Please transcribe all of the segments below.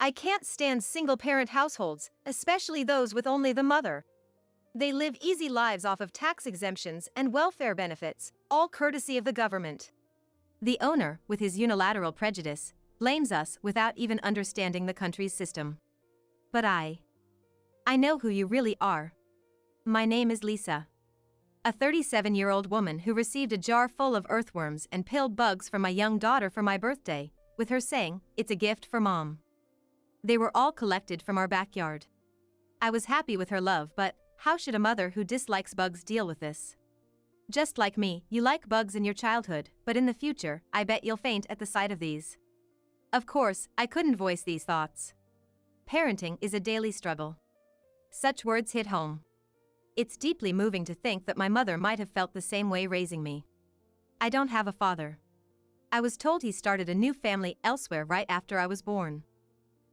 I can't stand single-parent households, especially those with only the mother. They live easy lives off of tax exemptions and welfare benefits, all courtesy of the government. The owner, with his unilateral prejudice, blames us without even understanding the country's system. But I know who you really are. My name is Lisa. A 37-year-old woman who received a jar full of earthworms and pilled bugs from my young daughter for my birthday, with her saying, "It's a gift for Mom." They were all collected from our backyard. I was happy with her love, but how should a mother who dislikes bugs deal with this? Just like me, you like bugs in your childhood, but in the future, I bet you'll faint at the sight of these. Of course, I couldn't voice these thoughts. Parenting is a daily struggle. Such words hit home. It's deeply moving to think that my mother might have felt the same way raising me. I don't have a father. I was told he started a new family elsewhere right after I was born.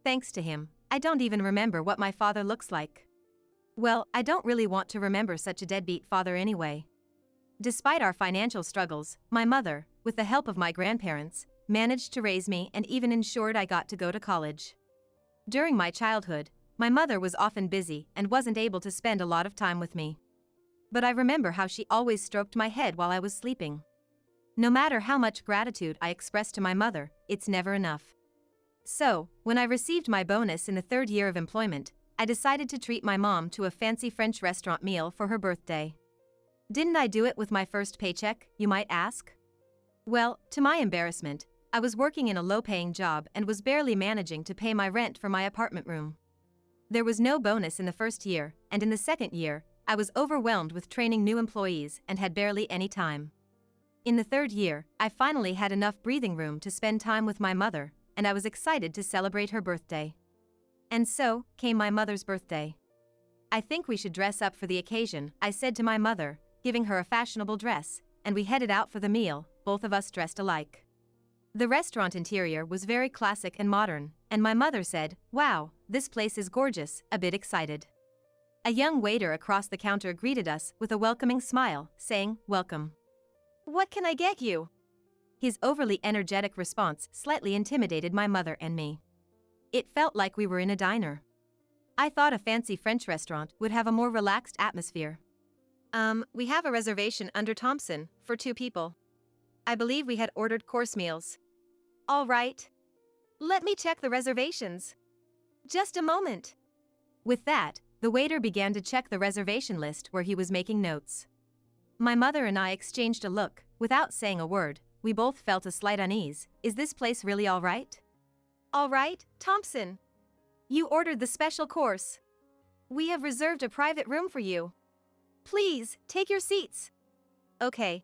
Thanks to him, I don't even remember what my father looks like. Well, I don't really want to remember such a deadbeat father anyway. Despite our financial struggles, my mother, with the help of my grandparents, managed to raise me and even ensured I got to go to college. During my childhood, my mother was often busy and wasn't able to spend a lot of time with me. But I remember how she always stroked my head while I was sleeping. No matter how much gratitude I express to my mother, it's never enough. So, when I received my bonus in the third year of employment, I decided to treat my mom to a fancy French restaurant meal for her birthday. Didn't I do it with my first paycheck, you might ask? Well, to my embarrassment, I was working in a low-paying job and was barely managing to pay my rent for my apartment room. There was no bonus in the first year, and in the second year, I was overwhelmed with training new employees and had barely any time. In the third year, I finally had enough breathing room to spend time with my mother, and I was excited to celebrate her birthday. And so, came my mother's birthday. "I think we should dress up for the occasion," I said to my mother, giving her a fashionable dress, and we headed out for the meal, both of us dressed alike. The restaurant interior was very classic and modern, and my mother said, "Wow, this place is gorgeous," a bit excited. A young waiter across the counter greeted us with a welcoming smile, saying, "Welcome. What can I get you?" His overly energetic response slightly intimidated my mother and me. It felt like we were in a diner. I thought a fancy French restaurant would have a more relaxed atmosphere. We have a reservation under Thompson, for 2 people. I believe we had ordered course meals. All right. Let me check the reservations. Just a moment. With that, the waiter began to check the reservation list where he was making notes. My mother and I exchanged a look. Without saying a word, we both felt a slight unease. Is this place really all right? All right, Thompson. You ordered the special course. We have reserved a private room for you. Please, take your seats. Okay.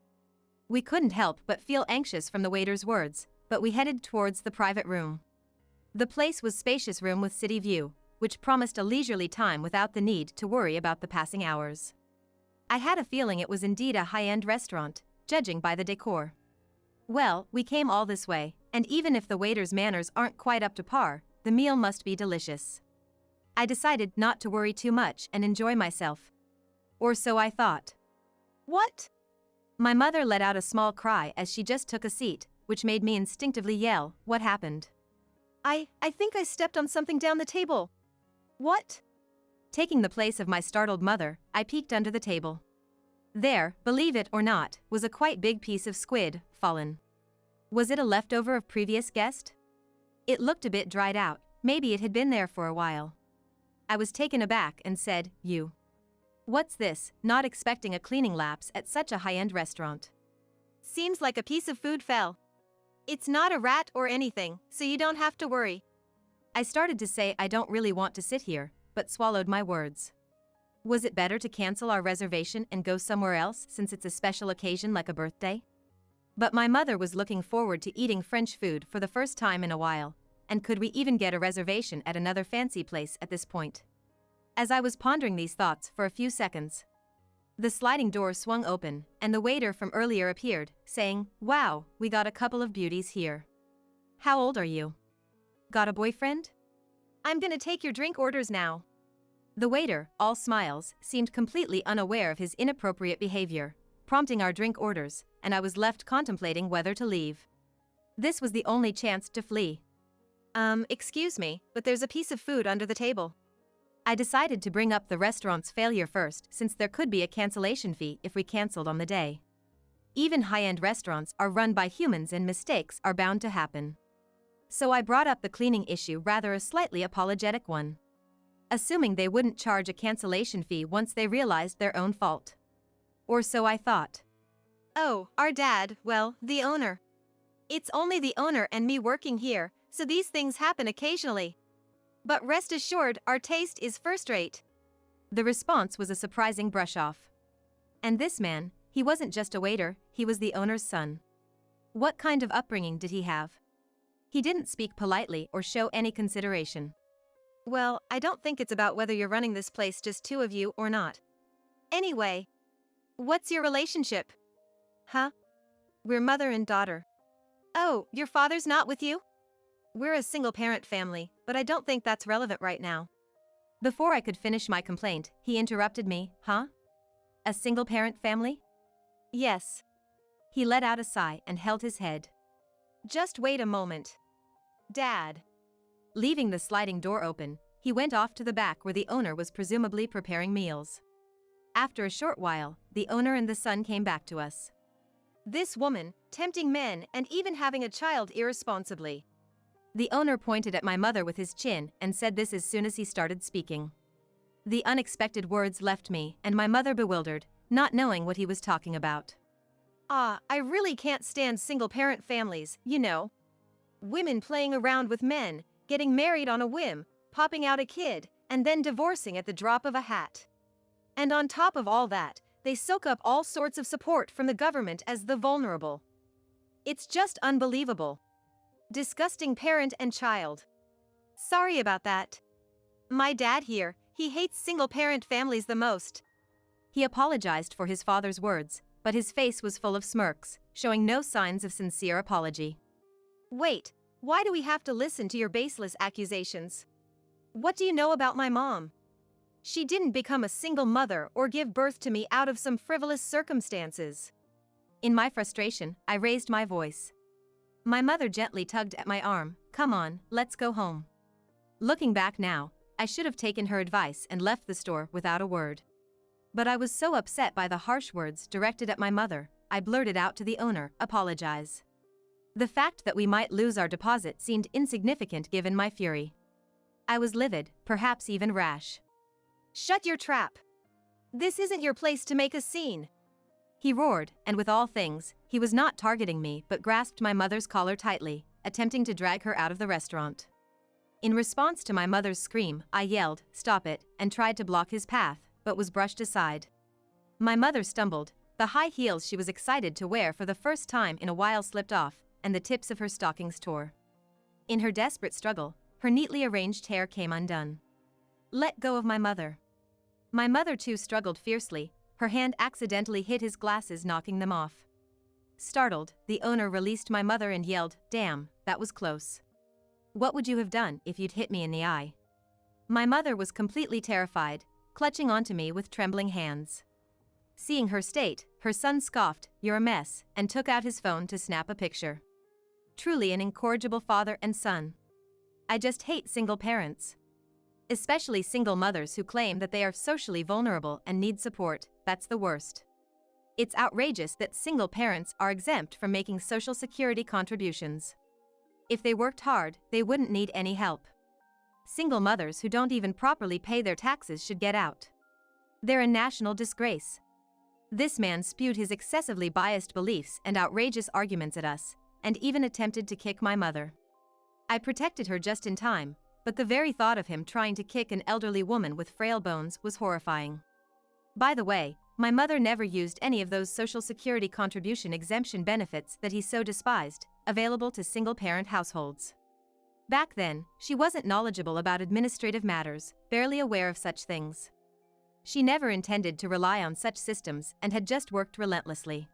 We couldn't help but feel anxious from the waiter's words, but we headed towards the private room. The place was a spacious room with city view, which promised a leisurely time without the need to worry about the passing hours. I had a feeling it was indeed a high-end restaurant, judging by the decor. Well, we came all this way, and even if the waiter's manners aren't quite up to par, the meal must be delicious. I decided not to worry too much and enjoy myself. Or so I thought. What? My mother let out a small cry as she just took a seat, which made me instinctively yell, "What happened?" I think I stepped on something down the table. What? Taking the place of my startled mother, I peeked under the table. There, believe it or not, was a quite big piece of squid, fallen. Was it a leftover of previous guest? It looked a bit dried out, maybe it had been there for a while. I was taken aback and said, "You. What's this?" not expecting a cleaning lapse at such a high-end restaurant. Seems like a piece of food fell. It's not a rat or anything, so you don't have to worry. I started to say I don't really want to sit here, but swallowed my words. Was it better to cancel our reservation and go somewhere else since it's a special occasion like a birthday? But my mother was looking forward to eating French food for the first time in a while, and could we even get a reservation at another fancy place at this point? As I was pondering these thoughts for a few seconds, the sliding door swung open, and the waiter from earlier appeared, saying, "Wow, we got a couple of beauties here. How old are you? Got a boyfriend? I'm gonna take your drink orders now." The waiter, all smiles, seemed completely unaware of his inappropriate behavior, prompting our drink orders, and I was left contemplating whether to leave. This was the only chance to flee. Excuse me, but there's a piece of food under the table. I decided to bring up the restaurant's failure first since there could be a cancellation fee if we cancelled on the day. Even high-end restaurants are run by humans and mistakes are bound to happen. So I brought up the cleaning issue, rather a slightly apologetic one. Assuming they wouldn't charge a cancellation fee once they realized their own fault. Or so I thought. Oh, our dad, well, the owner. It's only the owner and me working here, so these things happen occasionally. But rest assured, our taste is first-rate. The response was a surprising brush-off. And this man, he wasn't just a waiter, he was the owner's son. What kind of upbringing did he have? He didn't speak politely or show any consideration. Well, I don't think it's about whether you're running this place just two of you or not. Anyway, what's your relationship? Huh? We're mother and daughter. Oh, your father's not with you? We're a single-parent family, but I don't think that's relevant right now. Before I could finish my complaint, he interrupted me. Huh? A single-parent family? Yes. He let out a sigh and held his head. Just wait a moment. Dad. Leaving the sliding door open, he went off to the back where the owner was presumably preparing meals. After a short while, the owner and the son came back to us. This woman, tempting men and even having a child irresponsibly. The owner pointed at my mother with his chin and said this as soon as he started speaking. The unexpected words left me and my mother bewildered, not knowing what he was talking about. I really can't stand single-parent families, you know. Women playing around with men, getting married on a whim, popping out a kid, and then divorcing at the drop of a hat. And on top of all that, they soak up all sorts of support from the government as the vulnerable. It's just unbelievable. Disgusting parent and child. Sorry about that. My dad here, he hates single-parent families the most. He apologized for his father's words, but his face was full of smirks, showing no signs of sincere apology. Wait, why do we have to listen to your baseless accusations? What do you know about my mom? She didn't become a single mother or give birth to me out of some frivolous circumstances. In my frustration, I raised my voice. My mother gently tugged at my arm. Come on, let's go home. Looking back now, I should have taken her advice and left the store without a word. But I was so upset by the harsh words directed at my mother, I blurted out to the owner, apologize. The fact that we might lose our deposit seemed insignificant given my fury. I was livid, perhaps even rash. Shut your trap. This isn't your place to make a scene. He roared, and with all things, he was not targeting me but grasped my mother's collar tightly, attempting to drag her out of the restaurant. In response to my mother's scream, I yelled, "Stop it," and tried to block his path, but was brushed aside. My mother stumbled, the high heels she was excited to wear for the first time in a while slipped off, and the tips of her stockings tore. In her desperate struggle, her neatly arranged hair came undone. Let go of my mother. My mother too struggled fiercely, her hand accidentally hit his glasses, knocking them off. Startled, the owner released my mother and yelled, "Damn, that was close. What would you have done if you'd hit me in the eye?" My mother was completely terrified, clutching onto me with trembling hands. Seeing her state, her son scoffed, "You're a mess," and took out his phone to snap a picture. Truly an incorrigible father and son. I just hate single parents. Especially single mothers who claim that they are socially vulnerable and need support. That's the worst. It's outrageous that single parents are exempt from making Social Security contributions. If they worked hard, they wouldn't need any help. Single mothers who don't even properly pay their taxes should get out. They're a national disgrace. This man spewed his excessively biased beliefs and outrageous arguments at us, and even attempted to kick my mother. I protected her just in time, but the very thought of him trying to kick an elderly woman with frail bones was horrifying. By the way, my mother never used any of those Social Security contribution exemption benefits that he so despised, available to single-parent households. Back then, she wasn't knowledgeable about administrative matters, barely aware of such things. She never intended to rely on such systems and had just worked relentlessly.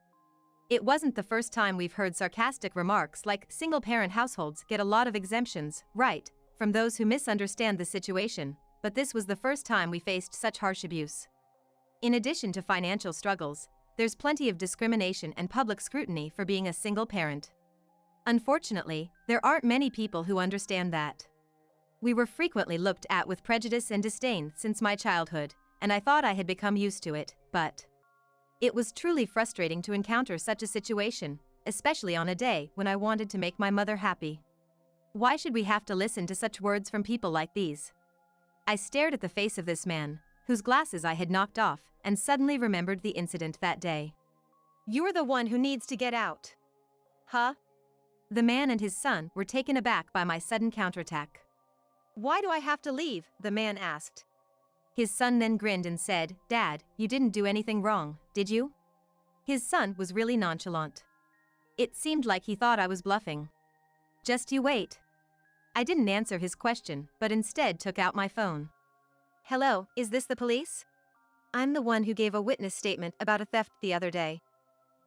It wasn't the first time we've heard sarcastic remarks like single-parent households get a lot of exemptions, right, from those who misunderstand the situation, but this was the first time we faced such harsh abuse. In addition to financial struggles, there's plenty of discrimination and public scrutiny for being a single parent. Unfortunately, there aren't many people who understand that. We were frequently looked at with prejudice and disdain since my childhood, and I thought I had become used to it, but it was truly frustrating to encounter such a situation, especially on a day when I wanted to make my mother happy. Why should we have to listen to such words from people like these? I stared at the face of this man, whose glasses I had knocked off, and suddenly remembered the incident that day. "You're the one who needs to get out." Huh? The man and his son were taken aback by my sudden counterattack. "Why do I have to leave?" the man asked. His son then grinned and said, "Dad, you didn't do anything wrong, did you?" His son was really nonchalant. It seemed like he thought I was bluffing. "Just you wait." I didn't answer his question, but instead took out my phone. "Hello, is this the police? I'm the one who gave a witness statement about a theft the other day."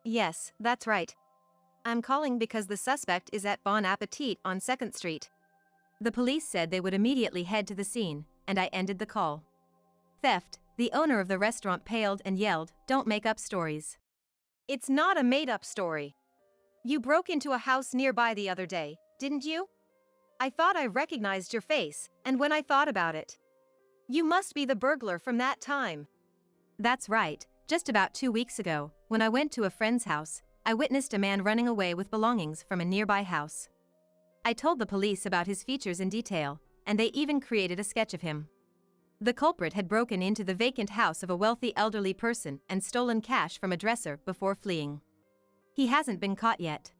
"Yes, that's right. I'm calling because the suspect is at Bon Appetit on 2nd Street. The police said they would immediately head to the scene, and I ended the call. Theft, the owner of the restaurant paled and yelled, "Don't make up stories." "It's not a made-up story. You broke into a house nearby the other day, didn't you? I thought I recognized your face, and when I thought about it, you must be the burglar from that time." "That's right. Just about 2 weeks ago, when I went to a friend's house, I witnessed a man running away with belongings from a nearby house. I told the police about his features in detail, and they even created a sketch of him. The culprit had broken into the vacant house of a wealthy elderly person and stolen cash from a dresser before fleeing. He hasn't been caught yet.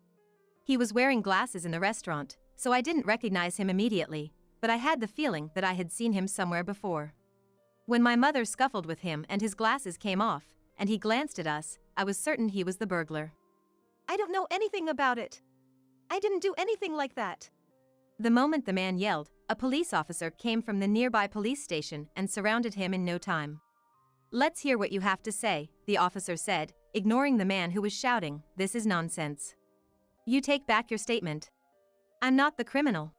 He was wearing glasses in the restaurant, so I didn't recognize him immediately, but I had the feeling that I had seen him somewhere before. When my mother scuffled with him and his glasses came off, and he glanced at us, I was certain he was the burglar." "I don't know anything about it. I didn't do anything like that." The moment the man yelled, a police officer came from the nearby police station and surrounded him in no time. "Let's hear what you have to say," the officer said, ignoring the man who was shouting, "This is nonsense. You take back your statement. I'm not the criminal."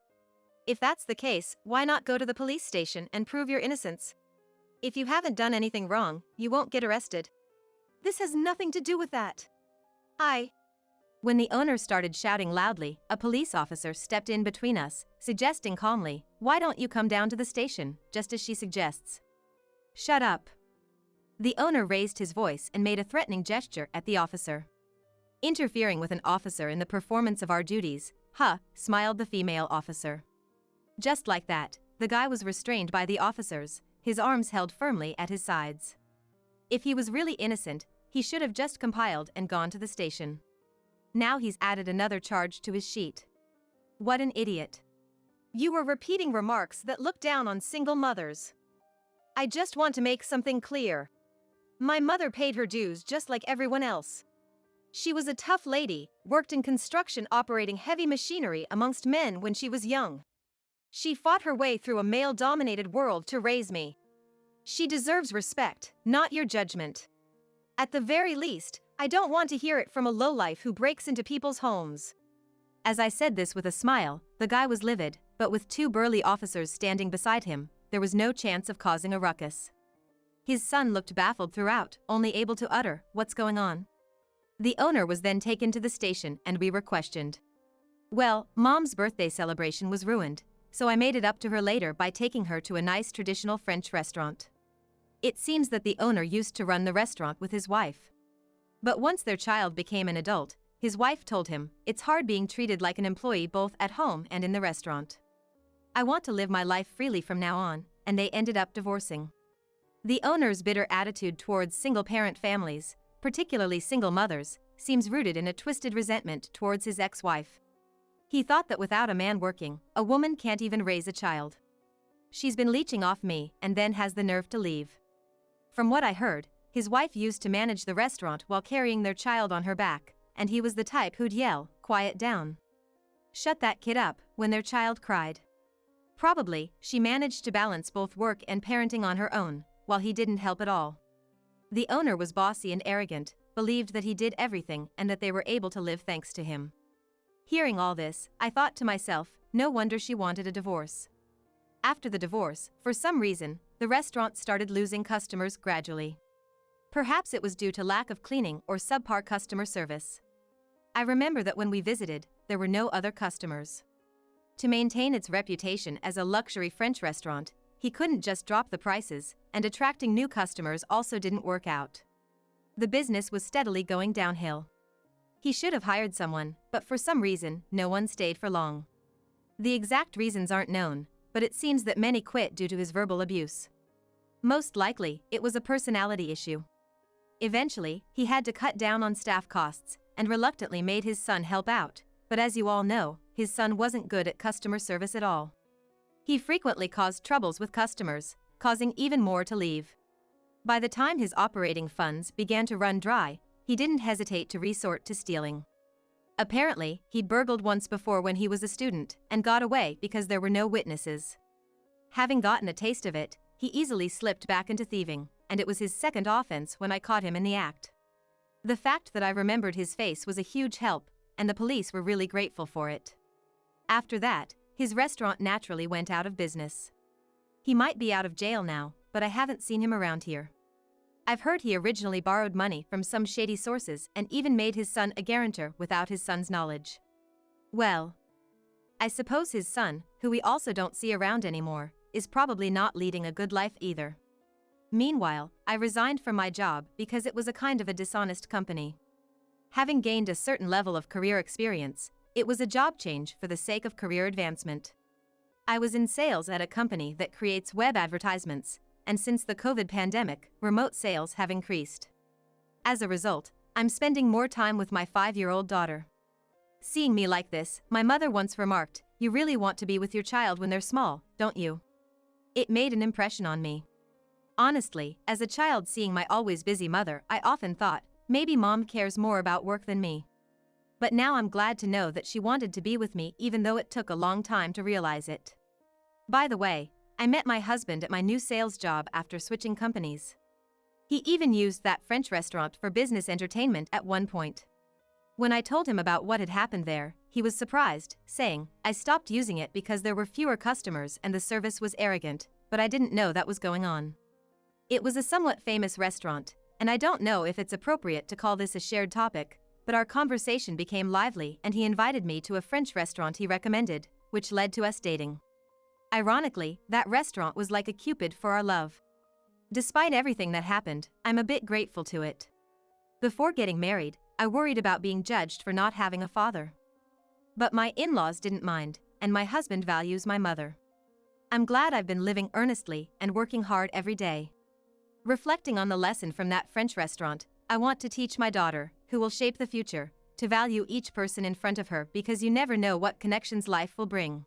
"If that's the case, why not go to the police station and prove your innocence? If you haven't done anything wrong, you won't get arrested." "This has nothing to do with that. When the owner started shouting loudly, a police officer stepped in between us, suggesting calmly, "Why don't you come down to the station, just as she suggests?" "Shut up." The owner raised his voice and made a threatening gesture at the officer. "Interfering with an officer in the performance of our duties, huh?" smiled the female officer. Just like that, the guy was restrained by the officers, his arms held firmly at his sides. If he was really innocent, he should have just compiled and gone to the station. Now he's added another charge to his sheet. What an idiot. "You were repeating remarks that look down on single mothers. I just want to make something clear. My mother paid her dues just like everyone else. She was a tough lady, worked in construction operating heavy machinery amongst men when she was young. She fought her way through a male-dominated world to raise me. She deserves respect, not your judgment. At the very least, I don't want to hear it from a lowlife who breaks into people's homes." As I said this with a smile, the guy was livid, but with 2 burly officers standing beside him, there was no chance of causing a ruckus. His son looked baffled throughout, only able to utter, "What's going on?" The owner was then taken to the station and we were questioned. Well, Mom's birthday celebration was ruined, so I made it up to her later by taking her to a nice traditional French restaurant. It seems that the owner used to run the restaurant with his wife. But once their child became an adult, his wife told him, "It's hard being treated like an employee both at home and in the restaurant. I want to live my life freely from now on," and they ended up divorcing. The owner's bitter attitude towards single-parent families, particularly single mothers, seems rooted in a twisted resentment towards his ex-wife. He thought that without a man working, a woman can't even raise a child. She's been leeching off me and then has the nerve to leave. From what I heard, his wife used to manage the restaurant while carrying their child on her back, and he was the type who'd yell, "Quiet down. Shut that kid up," when their child cried. Probably, she managed to balance both work and parenting on her own, while he didn't help at all. The owner was bossy and arrogant, believed that he did everything and that they were able to live thanks to him. Hearing all this, I thought to myself, no wonder she wanted a divorce. After the divorce, for some reason, the restaurant started losing customers gradually. Perhaps it was due to lack of cleaning or subpar customer service. I remember that when we visited, there were no other customers. To maintain its reputation as a luxury French restaurant, he couldn't just drop the prices, and attracting new customers also didn't work out. The business was steadily going downhill. He should have hired someone, but for some reason, no one stayed for long. The exact reasons aren't known, but it seems that many quit due to his verbal abuse. Most likely, it was a personality issue. Eventually, he had to cut down on staff costs, and reluctantly made his son help out, but as you all know, his son wasn't good at customer service at all. He frequently caused troubles with customers, causing even more to leave. By the time his operating funds began to run dry, he didn't hesitate to resort to stealing. Apparently, he'd burgled once before when he was a student, and got away because there were no witnesses. Having gotten a taste of it, he easily slipped back into thieving, and it was his second offense when I caught him in the act. The fact that I remembered his face was a huge help, and the police were really grateful for it. After that, his restaurant naturally went out of business. He might be out of jail now, but I haven't seen him around here. I've heard he originally borrowed money from some shady sources and even made his son a guarantor without his son's knowledge. Well, I suppose his son, who we also don't see around anymore, is probably not leading a good life either. Meanwhile, I resigned from my job because it was a kind of a dishonest company. Having gained a certain level of career experience, it was a job change for the sake of career advancement. I was in sales at a company that creates web advertisements, and since the COVID pandemic, remote sales have increased. As a result, I'm spending more time with my 5-year-old daughter. Seeing me like this, my mother once remarked, "You really want to be with your child when they're small, don't you?" It made an impression on me. Honestly, as a child seeing my always busy mother, I often thought, maybe mom cares more about work than me. But now I'm glad to know that she wanted to be with me even though it took a long time to realize it. By the way, I met my husband at my new sales job after switching companies. He even used that French restaurant for business entertainment at one point. When I told him about what had happened there, he was surprised, saying, "I stopped using it because there were fewer customers and the service was arrogant, but I didn't know that was going on." It was a somewhat famous restaurant, and I don't know if it's appropriate to call this a shared topic, but our conversation became lively and he invited me to a French restaurant he recommended, which led to us dating. Ironically, that restaurant was like a Cupid for our love. Despite everything that happened, I'm a bit grateful to it. Before getting married, I worried about being judged for not having a father. But my in-laws didn't mind, and my husband values my mother. I'm glad I've been living earnestly and working hard every day. Reflecting on the lesson from that French restaurant, I want to teach my daughter, who will shape the future, to value each person in front of her because you never know what connections life will bring.